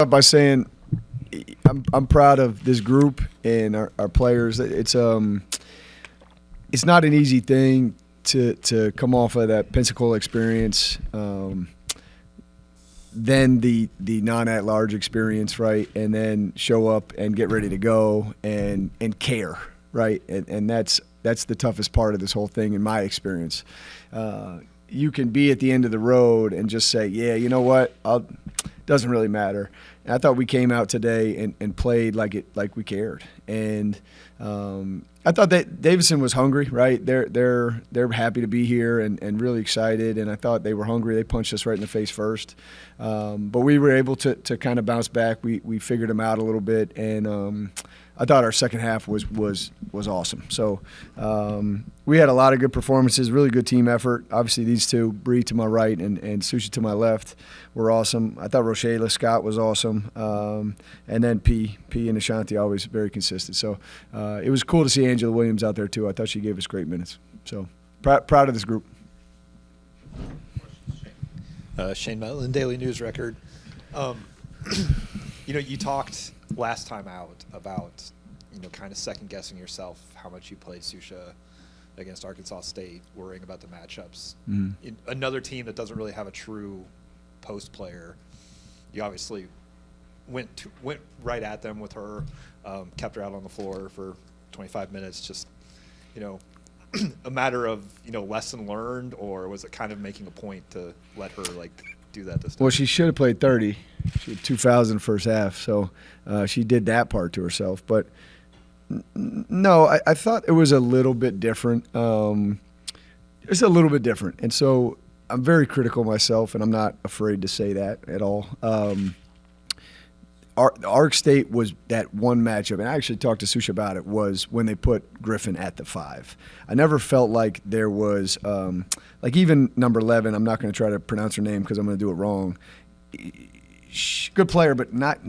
By saying I'm proud of this group and our players. It's not an easy thing to come off of that Pensacola experience, then the non-at-large experience, right, and then show up and get ready to go and care, right, and that's the toughest part of this whole thing in my experience. You can be at the end of the road and just say, yeah, you know what, doesn't really matter. And I thought we came out today and played like we cared. And I thought that Davidson was hungry, right? They're happy to be here and really excited. And I thought they were hungry. They punched us right in the face first, but we were able to kind of bounce back. We figured them out a little bit, and I thought our second half was awesome. So we had a lot of good performances, really good team effort. Obviously, these two, Bree to my right and Sushi to my left, were awesome. I thought Rochelle Scott was awesome. And then P and Ashanti always very consistent. So it was cool to see Angela Williams out there, too. I thought she gave us great minutes. So proud of this group. Shane Metlin, Daily News Record. You talked last time out about, kind of second-guessing yourself how much you played Susha against Arkansas State, worrying about the matchups. Mm-hmm. Another team that doesn't really have a true post player, you obviously went right at them with her, kept her out on the floor for 25 minutes, just, a matter of, lesson learned, or was it kind of making a point to let her, do that this time? Well, she should have played 30. She had 2 fouls in the first half, so she did that part to herself. But no, I thought it was a little bit different. It's a little bit different, and so I'm very critical myself, and I'm not afraid to say that at all. Ark State was that one matchup, and I actually talked to Susha about it, was when they put Griffin at the 5. I never felt like there was even number 11, I'm not going to try to pronounce her name because I'm going to do it wrong. Good player, but not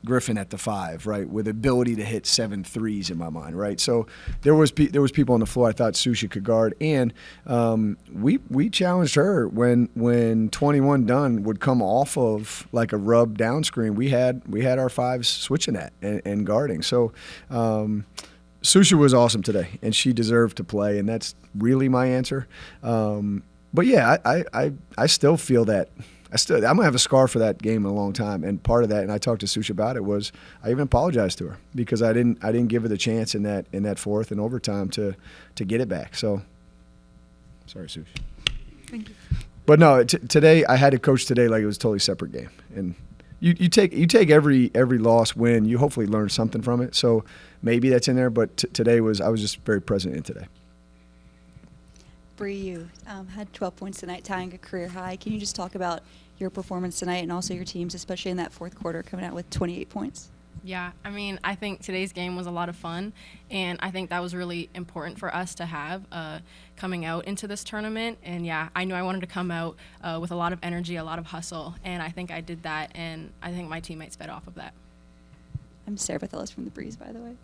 Griffin at the 5, right? With ability to hit 7 threes in my mind, right? So there was people on the floor I thought Susha could guard, and we challenged her when 21 Dunn would come off of like a rub down screen. We had our 5s switching that and guarding. So Susha was awesome today, and she deserved to play, and that's really my answer. But yeah, I still feel that. I'm gonna have a scar for that game in a long time, and part of that, and I talked to Susha about it, was I even apologized to her because I didn't give her the chance in that fourth and overtime to get it back. So sorry, Susha. Thank you. But no, today I had to coach today like it was a totally separate game, and you take every loss win, you hopefully learn something from it. So maybe that's in there, but today I was just very present in today. Bree, you had 12 points tonight, tying a career high. Can you just talk about your performance tonight and also your teams, especially in that fourth quarter, coming out with 28 points? Yeah, I think today's game was a lot of fun, and I think that was really important for us to have coming out into this tournament. And, yeah, I knew I wanted to come out with a lot of energy, a lot of hustle, and I think I did that, and I think my teammates fed off of that. I'm Sarah Bathellis from The Breeze, by the way.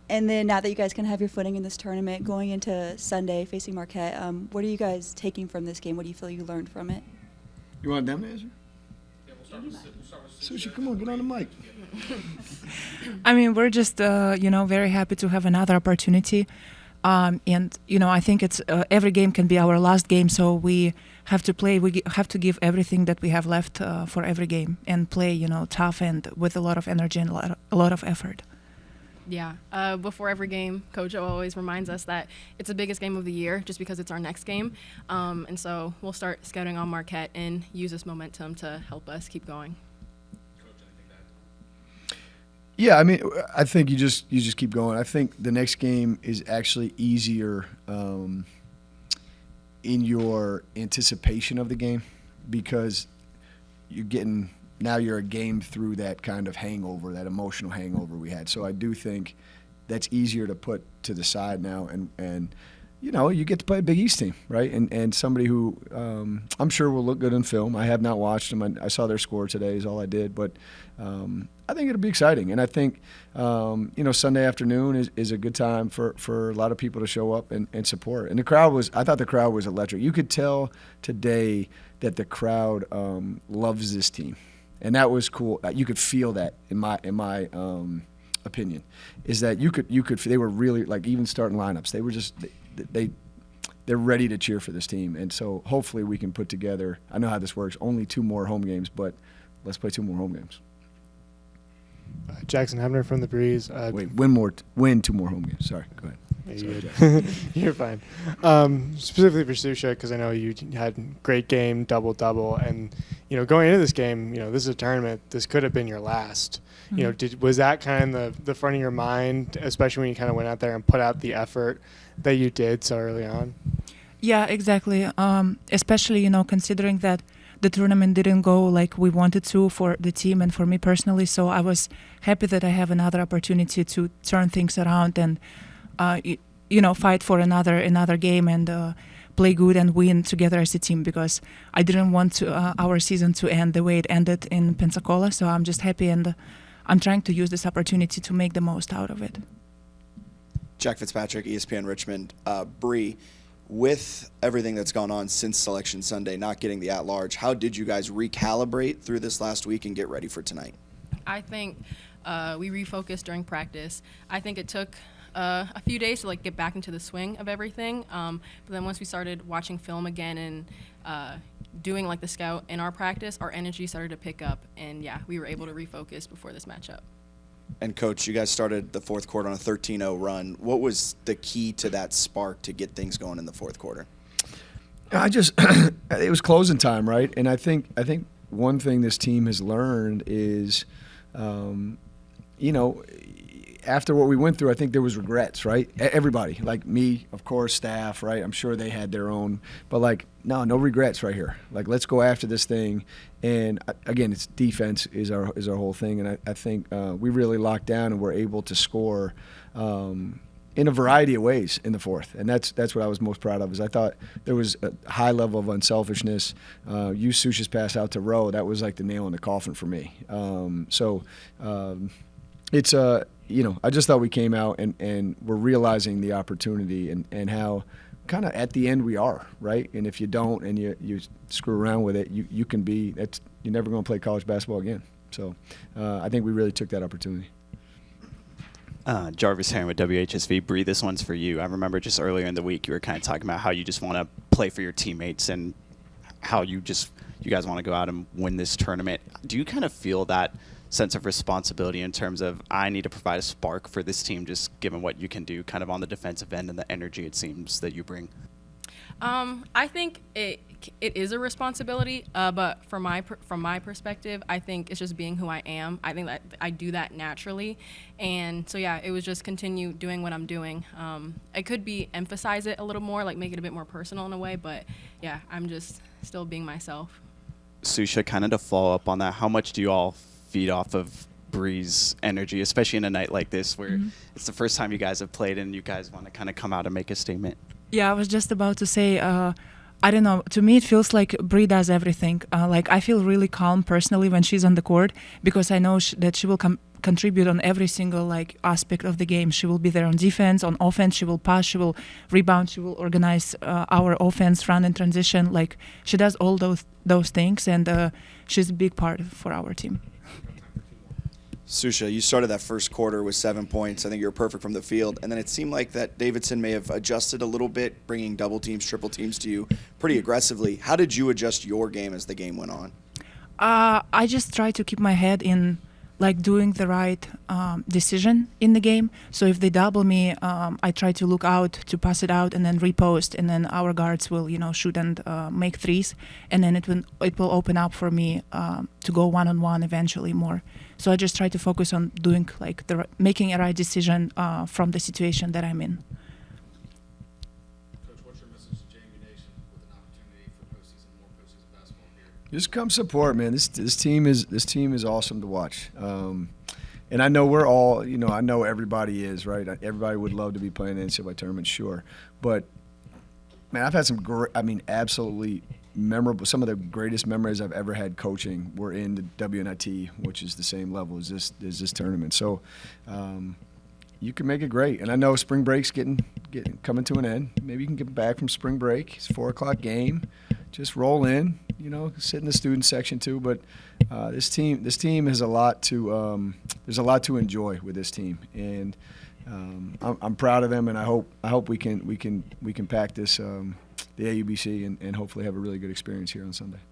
And then now that you guys can have your footing in this tournament, going into Sunday facing Marquette, what are you guys taking from this game? What do you feel you learned from it? You want them to answer? Yeah, we'll start with Sushi, come on, get on the mic. We're just, very happy to have another opportunity. And, I think it's every game can be our last game, so we have to play. We have to give everything that we have left for every game and play, tough and with a lot of energy and a lot of effort. Yeah. Before every game, Coach O always reminds us that it's the biggest game of the year just because it's our next game. And so we'll start scouting on Marquette and use this momentum to help us keep going. Coach, anything to add? Yeah, I think you just keep going. I think the next game is actually easier in your anticipation of the game because you're a game through that kind of hangover, that emotional hangover we had. So I do think that's easier to put to the side now, and you get to play a Big East team, right? And somebody who I'm sure will look good in film. I have not watched them. I saw their score today is all I did, but I think it'll be exciting. And I think Sunday afternoon is a good time for a lot of people to show up and support. And I thought the crowd was electric. You could tell today that the crowd loves this team. and that was cool. You could feel that in my opinion, is that you could they were really, like, even starting lineups. They were just they're ready to cheer for this team, and so hopefully we can put together. I know how this works. Only 2 more home games, but let's play 2 more home games. Jackson Hebner from the Breeze. Win 2 more home games. Sorry, go ahead. You're Sorry, good. You're fine. Specifically for Susha, because I know you had great game, double-double, and going into this game, this is a tournament. This could have been your last. Was that kind of the front of your mind, especially when you kind of went out there and put out the effort that you did so early on? Yeah, exactly. Especially, considering that the tournament didn't go like we wanted to for the team and for me personally. So I was happy that I have another opportunity to turn things around and, fight for another game and play good and win together as a team, because I didn't want our season to end the way it ended in Pensacola. So I'm just happy, and I'm trying to use this opportunity to make the most out of it. Jack Fitzpatrick, ESPN Richmond. Bree, with everything that's gone on since Selection Sunday, not getting the at-large, how did you guys recalibrate through this last week and get ready for tonight? I think we refocused during practice. I think it took a few days to get back into the swing of everything. But then once we started watching film again and doing the scout in our practice, our energy started to pick up, and we were able to refocus before this matchup. And Coach, you guys started the fourth quarter on a 13-0 run. What was the key to that spark to get things going in the fourth quarter? It was closing time, right? And I think one thing this team has learned is, after what we went through, I think there was regrets, right? Everybody, like me, of course, staff, right? I'm sure they had their own, but no regrets right here. Let's go after this thing. And again, it's defense is our whole thing. And I think we really locked down and were able to score in a variety of ways in the fourth. And that's what I was most proud of, is I thought there was a high level of unselfishness. Use Susha's pass out to Rowe. That was like the nail in the coffin for me. It's I just thought we came out and we're realizing the opportunity and how kind of at the end we are, right? And if you don't and you screw around with it, you can be, you're never going to play college basketball again. So I think we really took that opportunity. Jarvis Herring with WHSV. Bree, this one's for you. I remember just earlier in the week you were kind of talking about how you just want to play for your teammates and how you guys want to go out and win this tournament. Do you kind of feel that sense of responsibility in terms of, I need to provide a spark for this team, just given what you can do kind of on the defensive end and the energy it seems that you bring? I think it is a responsibility, but from my perspective, I think it's just being who I am. I think that I do that naturally, and so it was just continue doing what I'm doing. I could emphasize it a little more, make it a bit more personal in a way, but I'm just still being myself. Susha, kind of to follow up on that, how much do you all feed off of Bree's energy, especially in a night like this where it's the first time you guys have played and you guys want to kind of come out and make a statement? Yeah, I was just about to say, I don't know, to me it feels like Bree does everything. I feel really calm personally when she's on the court, because I know that she will contribute on every single aspect of the game. She will be there on defense, on offense, she will pass, she will rebound, she will organize our offense, run and transition. She does all those things, and she's a big part for our team. Susha, you started that first quarter with 7 points. I think you were perfect from the field. And then it seemed like that Davidson may have adjusted a little bit, bringing double teams, triple teams to you pretty aggressively. How did you adjust your game as the game went on? I just try to keep my head in doing the right decision in the game. So if they double me, I try to look out to pass it out and then repost, and then our guards will shoot and make threes, and then it will open up for me to go one-on-one eventually more. So I just try to focus on doing making a right decision from the situation that I'm in. Coach, what's your message to JMU Nation with an opportunity for more postseason basketball here? Just come support, man. This team is awesome to watch. And I know we're all, I know everybody is, right? Everybody would love to be playing the NCAA tournament, sure. But, man, I've had some absolutely memorable, some of the greatest memories I've ever had coaching were in the WNIT, which is the same level as this tournament. So you can make it great. And I know spring break's coming to an end. Maybe you can get back from spring break. It's a 4:00 game. just roll in. You know, sit in the student section too. But this team has a lot to there's a lot to enjoy with this team, and I'm proud of them. And I hope we can pack this the AUBC and hopefully have a really good experience here on Sunday.